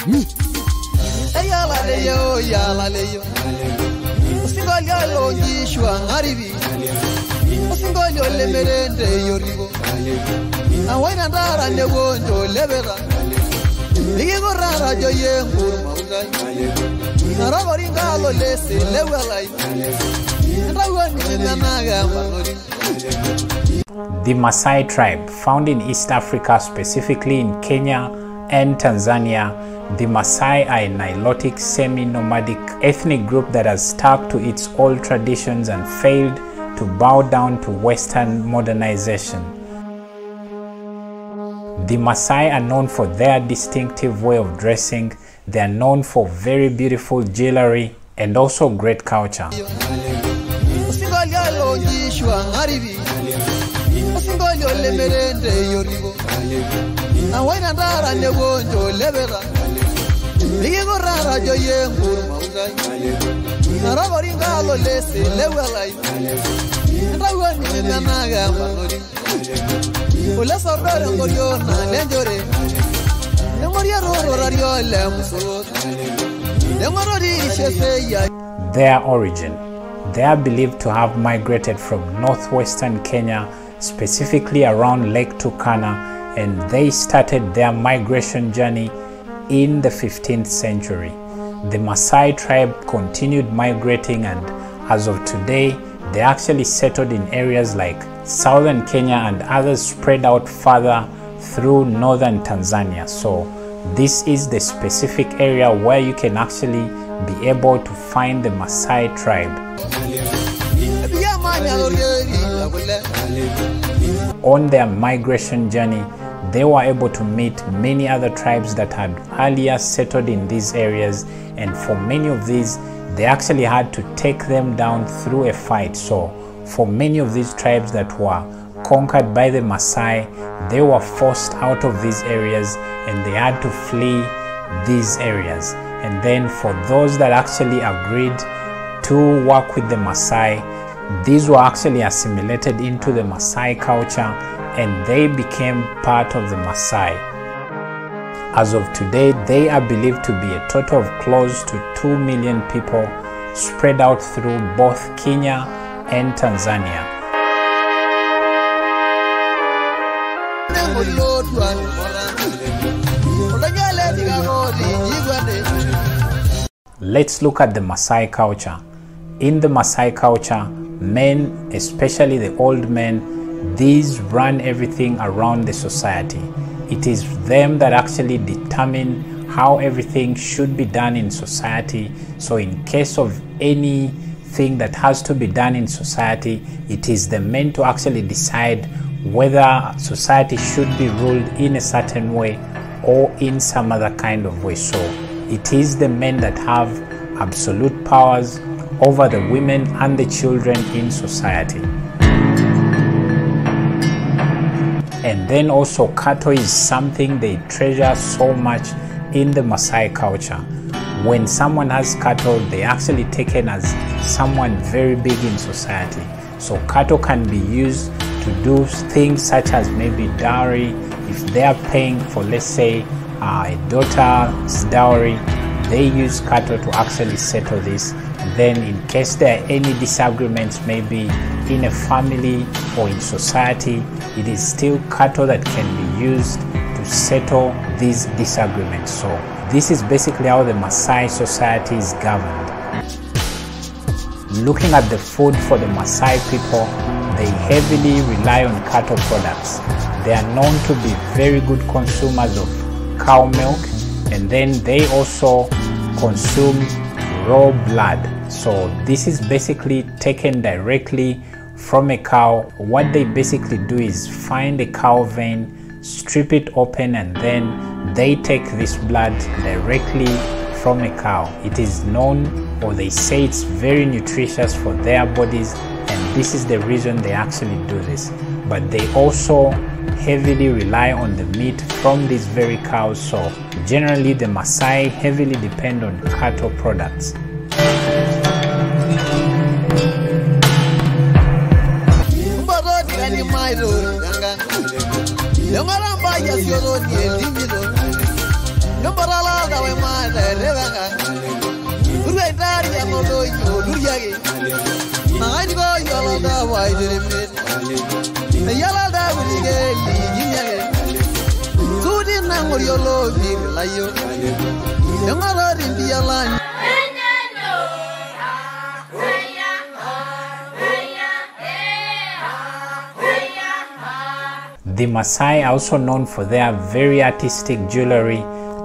Ayala leyo, yala leyo. Usingolia lo jishwa ngaribi. Usingolia le merende yoribo. Awena ndara nebondo lebera. Ligo rara jo yengur maudai. Narabari ngalo lese lewalai. Ndawani nanaga manori. The Maasai tribe, found in East Africa, specifically in Kenya and Tanzania. The Maasai are a Nilotic semi-nomadic ethnic group that has stuck to its old traditions and failed to bow down to Western modernization. The Maasai are known for their distinctive way of dressing. They are known for very beautiful jewelry and also great culture. Ligo rara jo yengur maudai. Narabari ngalo lese lewalai. Ndawani nanaga manori. Ula sabara ngorio na lenjore. Ngoria roro rario le musolo. Ngorori shese ya. Their origin. They are believed to have migrated from northwestern Kenya, specifically around Lake Turkana, and they started their migration journey in the 15th century. The Maasai tribe continued migrating, and as of today, they actually settled in areas like southern Kenya and others spread out further through northern Tanzania. So this is the specific area where you can actually be able to find the Maasai tribe. On their migration journey, they were able to meet many other tribes that had earlier settled in these areas, and for many of these, they actually had to take them down through a fight. So for many of these tribes that were conquered by the Maasai, they were forced out of these areas and they had to flee these areas. And then for those that actually agreed to work with the Maasai, these were actually assimilated into the Maasai culture and they became part of the Maasai. As of today, they are believed to be a total of close to 2 million people spread out through both Kenya and Tanzania. Let's look at the Maasai culture. In the Maasai culture, men, especially the old men, these run everything around the society. It is them that actually determine how everything should be done in society. So in case of anything that has to be done in society, it is the men to actually decide whether society should be ruled in a certain way or in some other kind of way. So it is the men that have absolute powers over the women and the children in society. And then also cattle is something they treasure so much in the Maasai culture. When someone has cattle, they actually taken as someone very big in society. So cattle can be used to do things such as maybe dowry. If they are paying for, let's say, a daughter's dowry, they use cattle to actually settle this. And then in case there are any disagreements, maybe in a family or in society, it is still cattle that can be used to settle these disagreements. So this is basically how the Maasai society is governed. Looking at the food for the Maasai people, they heavily rely on cattle products. They are known to be very good consumers of cow milk, and then they also consume raw blood. So this is basically taken directly from a cow. What they basically do is find a cow vein, strip it open, and then they take this blood directly from a cow. It is known, or they say it's very nutritious for their bodies, and this is the reason they actually do this. But they also heavily rely on the meat from these very cows. So generally the Maasai heavily depend on cattle products. The Maasai are also known for their very artistic jewelry.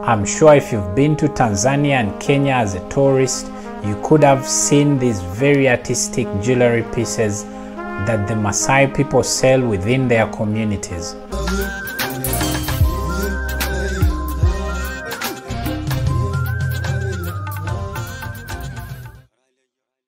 I'm sure if you've been to Tanzania and Kenya as a tourist, you could have seen these very artistic jewelry pieces that the Maasai people sell within their communities.